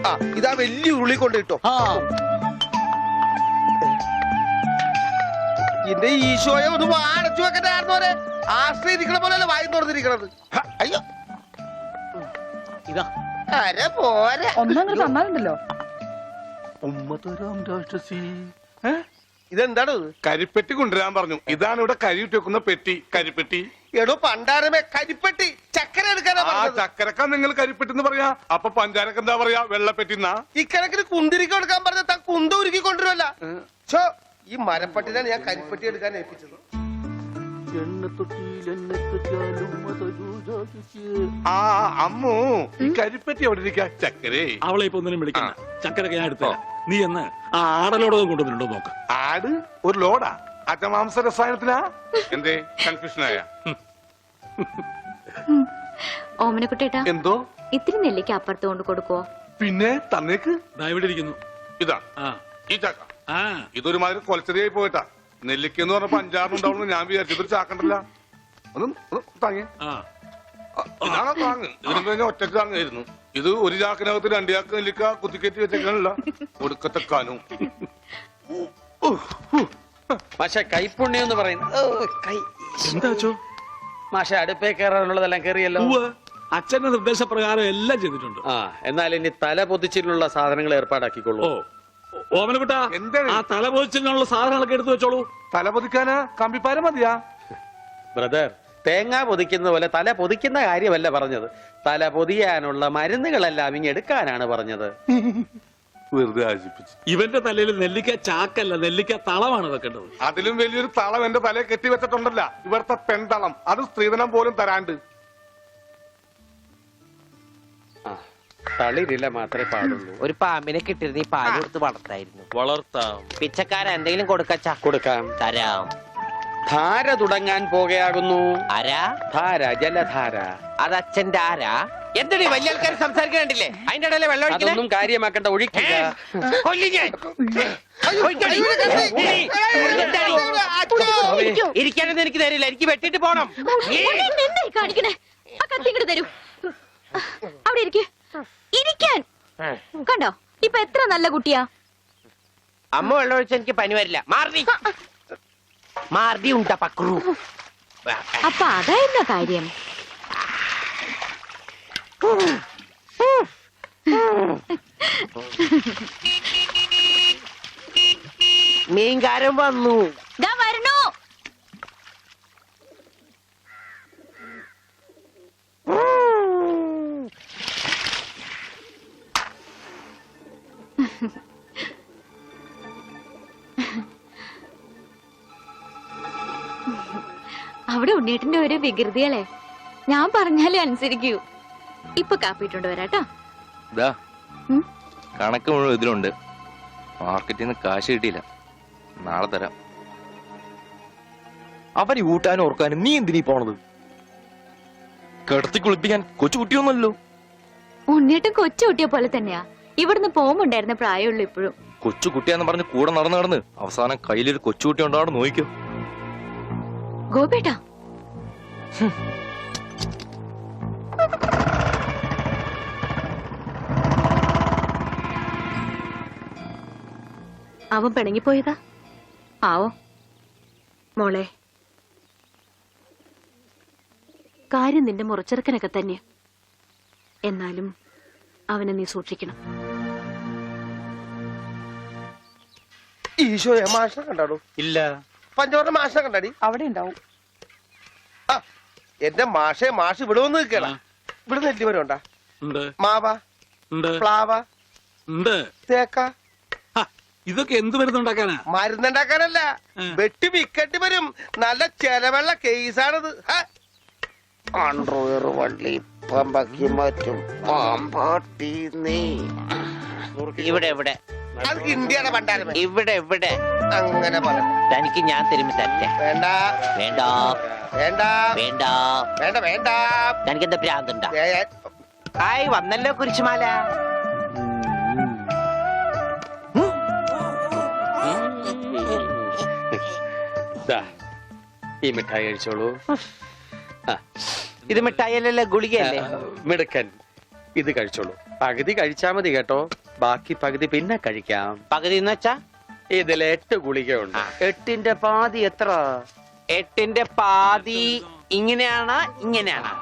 ആ ഇതാ വലിയ ഉരുളി കൊണ്ട് ഇട്ടോ. എന്റെ ഈശോയെ ഒന്ന് വാടച്ചു വെക്കണ്ടായിരുന്നോരെ. ആശ്രയിരിക്കണ പോലെയല്ല വായി തുറന്നിരിക്കണത്. അയ്യോ ഇതാ അരെ പോരെ ഒന്നങ്ങനെ തന്നാലുണ്ടല്ലോ. ഇതെന്താണ്? കരിപ്പെട്ടി കൊണ്ടുവരാൻ പറഞ്ഞു. ഇതാണ് ഇവിടെ കരി ഇട്ട് വെക്കുന്ന പെട്ടി. കരിപ്പെട്ടി. എടോ പണ്ടാരമേ, കരിപ്പെട്ടി ചക്കര എടുക്കാനാ ആ ചക്കരക്ക നിങ്ങൾ കരിപ്പെട്ടി എന്ന് പറയാ. അപ്പൊ പഞ്ചാരക്ക് എന്താ പറയാ? വെള്ളപ്പെട്ടിന്നാ. ഇക്കണക്കിന് കുന്തിരിക്ക എടുക്കാൻ പറഞ്ഞ താൻ കുന്ത ഉരുക്കി കൊണ്ടുവരുമല്ല. ഈ മരപ്പട്ടിനാണ് ഞാൻ കരിപ്പെട്ടി എടുക്കാൻ ഏൽപ്പിച്ചത്. ആ അമ്മു, ഈ കരിപ്പെട്ടി എവിടെ ഇരിക്കാ? ചക്കരേ, അവളെ ഇപ്പൊ ഒന്നിനും വിളിക്കണ്ട. ചക്കരൊക്കെ ഞാൻ എടുത്തോ. നീ എന്ന് ആ ആടലോടകം കൊണ്ടുവന്നിട്ടുണ്ടോ നോക്ക്. ആട് ഒരു ലോഡാ? അജമാംസ രസായനത്തിനാ? എന്തേ കൺഫ്യൂഷനായ? ഓമനക്കുട്ടേട്ടാ, എന്തോ ഇത്തിരി നെല്ലിക്ക് അപ്പുറത്ത് കൊണ്ട് കൊടുക്കുവോ? പിന്നെ തന്നേക്ക്. ഇവിടെ ഇരിക്കുന്നു. ഇതാ ഈ ചക്ക. ഇതൊരുമാതിരി കൊലച്ചെറിയായി പോയിട്ടാ. നെല്ലിക്കെന്ന് പറഞ്ഞപ്പോ 5-6 ഉണ്ടാവുന്നു ഞാൻ വിചാരിച്ചു. ഇതൊരു ചാക്കണ്ടല്ല. ഒന്ന് താങ്ങി. ഇതാണോ താങ്ങ്? ഇതിനും കഴിഞ്ഞ ഒറ്റക്ക് താങ്ങായിരുന്നു. ഇത് ഒരു ചാക്കിനകത്ത് 2 ചാക്ക് നെല്ലിക്ക കുത്തിക്കയറ്റി വെച്ചേക്കാനല്ല. ഒടുക്കത്തെ കാനും. മാഷെ കൈപ്പുണ്യം എന്ന് പറയുന്നത് എന്താ മാഷെ അടുപ്പേ കയറാനുള്ളതെല്ലാം കയറിയല്ലോ. അച്ഛന്റെ നിർദ്ദേശപ്രകാരം എല്ലാം ചെയ്തിട്ടുണ്ട്. എന്നാൽ ഇനി തല പൊതിച്ചിട്ടുള്ള സാധനങ്ങൾ ഏർപ്പാടാക്കിക്കൊള്ളൂ. ഓമനക്കുട്ട, ആ തല പൊതിച്ചിനുള്ള സാധനങ്ങളൊക്കെ എടുത്തു വെച്ചോളൂ. തല പൊതിക്കാനാ കമ്പിപ്പാര മതിയാ? ബ്രദർ, തേങ്ങ പൊതിക്കുന്ന പോലെ തല പൊതിക്കുന്ന കാര്യമല്ല പറഞ്ഞത്. തല പൊതിയാനുള്ള മരുന്നുകളെല്ലാം ഇങ്ങെടുക്കാനാണ് പറഞ്ഞത്. വെറുതെ ആശിപ്പിച്ചു. ഇവന്റെ തലയിൽ നെല്ലിക്ക ചാക്കല്ല, നെല്ലിക്ക തളമാണ് വെക്കേണ്ടത്. അതിലും വലിയൊരു തളം എന്റെ തലയെ കെട്ടിവെച്ചിട്ടുണ്ടല്ല. ഇവിടുത്തെ പെൺതളം. അത് സ്ത്രീധനം പോലും തരാണ്ട്. തളിരില്ല മാത്രമേ പാടുള്ളൂ. ഒരു പാമ്പിനെ കിട്ടിയിരുന്ന ഈ പാല് കൊടുത്ത് വളർത്തായിരുന്നു. വളർത്താം. പിച്ചക്കാര എന്തെങ്കിലും കൊടുക്കച്ചാ? കൊടുക്കാം. തരാം. ധാര തുടങ്ങാൻ പോകുകയാകുന്നു. ആരാ? ധാര, ജലധാര. അത് അച്ഛന്റെ ആരാ? എന്താണ് വലിയ ആൾക്കാർ സംസാരിക്കണ്ടില്ലേ? അതിന്റെ ഇടയിലെ വെള്ളം അതൊന്നും കാര്യമാക്കണ്ട, ഒഴിക്കുക. ഇരിക്കാനൊന്നും എനിക്ക് തരില്ല. എനിക്ക് വെട്ടിട്ട് പോണം. കാണിക്കണേ, ആ കത്തിങ്ങോട്ട് തരൂ. അവിടെ ഇരിക്കേ, ഇരിക്കാൻ. കണ്ടോ ഇപ്പൊ എത്ര നല്ല കുട്ടിയാ. അമ്മ വെള്ളം ഒഴിച്ച എനിക്ക് പനി വരില്ല. മാർദി മാർദി ഉണ്ടാ പക്രു. അപ്പൊ അതായിരുന്ന കാര്യം. മീൻകാരൻ വന്നു. വരണോ? അവിടെ ഉണ്ണീട്ടിന്റെ ഒരു വികൃതികളെ. ഞാൻ പറഞ്ഞാലേ അനുസരിക്കൂ. ഇപ്പൊ കാപ്പിട്ടുണ്ട് വരാട്ടോ. കണക്ക് മുഴുവൻ ഇതിലുണ്ട്. മാർക്കറ്റിൽ നിന്ന് കാശ് കിട്ടിയില്ല. നാളെ തരാം. അവന് ഊട്ടാനും ഓർക്കാനും നീ എന്തിനീ പോണത്? കിടത്തി കുളിപ്പിക്കാൻ കൊച്ചു കുട്ടിയൊന്നുമല്ലോ. ഉണ്ണീട്ടും കൊച്ചു കുട്ടിയെ പോലെ തന്നെയാ. ഇവിടുന്ന് പോകുമ്പോണ്ടായിരുന്ന പ്രായമുള്ളൂ ഇപ്പോഴും. കൊച്ചു കുട്ടിയാന്ന് പറഞ്ഞ് കൂടെ നടന്ന് അവസാനം കയ്യിലൊരു കൊച്ചുകുട്ടി ഉണ്ടാവും. നോക്കിക്കോ ഗോപേട്ടാ. അവൻ പിണങ്ങിപ്പോയതാ. ആവോ മോളെ, കാര്യം നിന്റെ മുറച്ചെറുക്കനൊക്കെ തന്നെ. എന്നാലും അവനെ നീ സൂക്ഷിക്കണം. ഈശോയെ മാഷിനെ കണ്ടാടോ? ഇല്ല. പഞ്ചവർണ്ണ മാഷിനെ കണ്ടാടി? അവിടെ ഉണ്ടാവും. എന്റെ മാഷെ, മാഷ് ഇവിടെ വന്ന് നിൽക്കണ. ഇവിടെ നെല്ലിമരം ഉണ്ടാ? മാവ, പ്ലാവ, തേക്ക. ഇതൊക്കെ എന്ത് മരുന്നുണ്ടാക്കാനാ? മരുന്നുണ്ടാക്കാനല്ല, വെട്ടി വിക്കട്ടി വരും. നല്ല ചെലവുള്ള കേസാണിത്. അണ്ടർവെയർ വള്ളി പമ്പക്കി മാറ്റും പാമ്പാട്ടി നീ. ഇവിടെ ഇവിടെ അത് ഇന്ത്യയുടെ പണ്ടാരം. ഇവിടെ ഇവിടെ അങ്ങനെ പറയാം. തനിക്ക് ഞാൻ തരുമ്പോ തരട്ടെ. വേണ്ട വേണ്ട വേണ്ട വേണ്ട വേണ്ട വേണ്ട. തനിക്ക് എന്താ ഭ്രാന്തുണ്ടാ? ഹായ് വന്നല്ലോ കുരിശുമാല. ഈ മിഠായി കഴിച്ചോളൂ. ഇത് മിഠായിയല്ലല്ലോ, ഗുളികയല്ലേ? മിടുക്കൻ. ഇത് കഴിച്ചോളൂ. പകുതി കഴിച്ചാ മതി കേട്ടോ, ബാക്കി പകുതി പിന്നെ കഴിക്കാം. പകുതി എന്ന് വെച്ചാ ഇതിൽ 8 ഗുളികയുണ്ട്. 8ന്റെ പാതി എത്ര? 8ന്റെ പാതി ഇങ്ങനെയാണ്, ഇങ്ങനെയാണ്.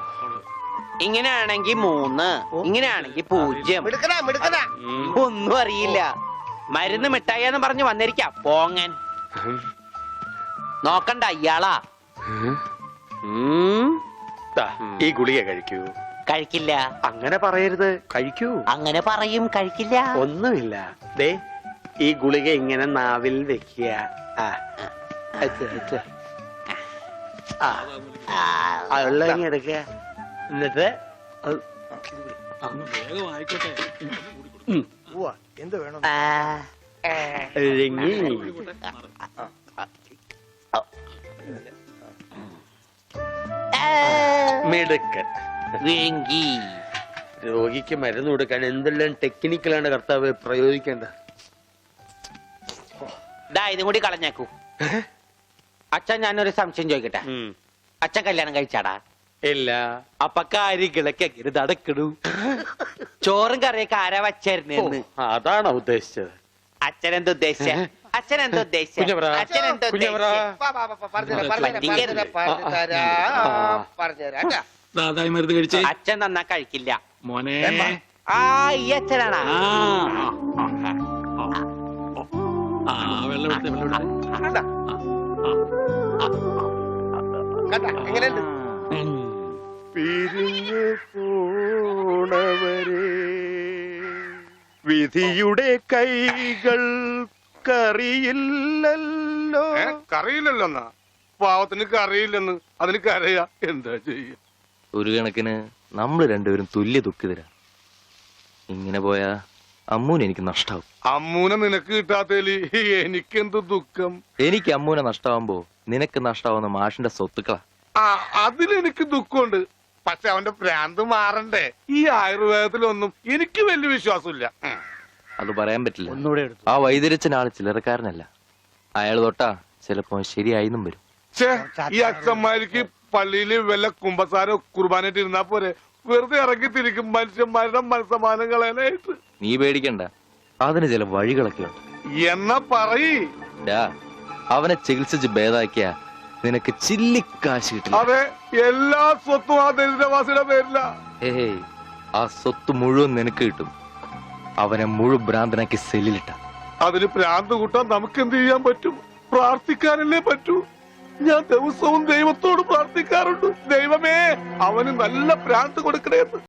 ഇങ്ങനെയാണെങ്കി 3, ഇങ്ങനെയാണെങ്കി 0. മിടുക്കനാ മിടുക്കനാ. ഒന്നും അറിയില്ല. മരുന്ന് മിഠായിന്ന് പറഞ്ഞു വന്നിരിക്കാം പോങ്ങൻ. നോക്കണ്ട ഇയാളാ. ദാ, ഈ ഗുളിക കഴിക്കൂ. കഴിക്കില്ല. അങ്ങനെ പറയരുത്, കഴിക്കൂ. അങ്ങനെ പറയും, കഴിക്കില്ല. ഒന്നുമില്ല. ദേ, ഈ ഗുളിക ഇങ്ങനെ നാവിൽ വെക്കുക. ഉള്ളങ്ങി എടുക്കുക. എന്നിട്ട് വേഗം ആയിക്കോട്ടെ. എന്ത് വേണം? ഇഴങ്ങി. മിടുക്കൻ. വേങ്കി. രോഗിക്ക് മരുന്ന് കൊടുക്കാൻ എന്തെല്ലാം ടെക്നിക്കലാണ് കർത്താവ് പ്രയോഗിക്കേണ്ടത്. ഇതും കൂടി കളഞ്ഞേക്കൂ. അച്ഛൻ ഞാനൊരു സംശയം ചോദിക്കട്ടെ. അച്ഛൻ കല്യാണം കഴിച്ചാടാ? ഇല്ല. അപ്പൊ കാര്യങ്ങളൊക്കെ എങ്ങനെ നടക്കണു? ചോറും കറിയൊക്കെ ആരാ വച്ചായിരുന്നെന്ന്? അതാണോ ഉദ്ദേശിച്ചത്? അച്ഛനെന്താ ഉദ്ദേശിച്ച? അച്ഛനെന്താ ഉദ്ദേശിച്ച? കുഞ്ഞവറാ, അച്ഛനെന്താ കുഞ്ഞവറാ. പറഞ്ഞുതരാം. ദാതായി മരുന്ന് കഴിച്ചേ. അച്ഛൻ നന്നാ കഴിക്കില്ല മോനെ. ആ ഈ അച്ഛനാണാ? വെള്ളം എടുത്തേ, വെള്ളം എടുത്തേ. എങ്ങനെയുണ്ട്? പിരിഞ്ഞു പോണവരെ വിധിയുടെ കൈകൾ കറിയില്ലല്ലോ. കറിയില്ലല്ലോ എന്നാ പാവത്തിന് കറിയില്ലെന്ന് അതിന് കരയാ. എന്താ ചെയ്യ? ഒരു കണക്കിന് നമ്മൾ രണ്ടുപേരും തുല്യ ദുഃഖിതരാ. ഇങ്ങനെ പോയാ അമ്മൂന് എനിക്ക് നഷ്ടാവും. അമ്മൂനെ നിനക്ക് കിട്ടാത്തേലി എനിക്കെന്ത് ദുഃഖം. എനിക്ക് അമ്മൂനെ നഷ്ടാവുമ്പോ നിനക്ക് നഷ്ടാവുന്ന മാഷിന്റെ സ്വത്തുക്കളാ. ആ അതിലെനിക്ക് ദുഃഖമുണ്ട്. പക്ഷെ അവന്റെ ഭ്രാന്ത് മാറണ്ടേ? ഈ ആയുർവേദത്തിലൊന്നും എനിക്ക് വലിയ വിശ്വാസമില്ല. അത് പറയാൻ പറ്റില്ല. ആ വൈദ്യരച്ചൻ ആള് ചില്ലറക്കാരനല്ല. അയാൾ തൊട്ടാ ചിലപ്പോ ശരിയായിന്നും വരും. ഈ അച്ഛന്മാർക്ക് പള്ളിയില് വല്ല കുമ്പസാരോ കുർബാനായിട്ട് ഇരുന്നാ പോരെ? വെറുതെ ഇറങ്ങി തിരിക്കും മനുഷ്യന്മാരുടെ മനസ്സമാനം കളയാനായിട്ട്. നീ പേടിക്കണ്ട, അതിന് ചില വഴികളൊക്കെ ഉണ്ട്. എന്നാ പറയ്. അവനെ ചികിത്സിച്ച് ഭേദാക്കിയ നിനക്ക് ചില്ലിക്കാശ് കിട്ടില്ല. അതെ, എല്ലാ സ്വത്തും ആ ദരിദ്രവാസിയുടെ പേരില. ഏയ്, ആ സ്വത്ത് മുഴുവൻ നിനക്ക് കിട്ടും. അവനെ മുഴുവൻ ഭ്രാന്തനാക്കി സെല്ലിലിട്ട. അതിന് ഭ്രാന്ത് കൂട്ടാൻ നമുക്ക് എന്ത് ചെയ്യാൻ പറ്റും? പ്രാർത്ഥിക്കാനല്ലേ പറ്റൂ. ഞാൻ ദിവസവും ദൈവത്തോട് പ്രാർത്ഥിക്കാറുണ്ട്, ദൈവമേ അവന് നല്ല ഭ്രാന്ത് കൊടുക്കണേന്ന്.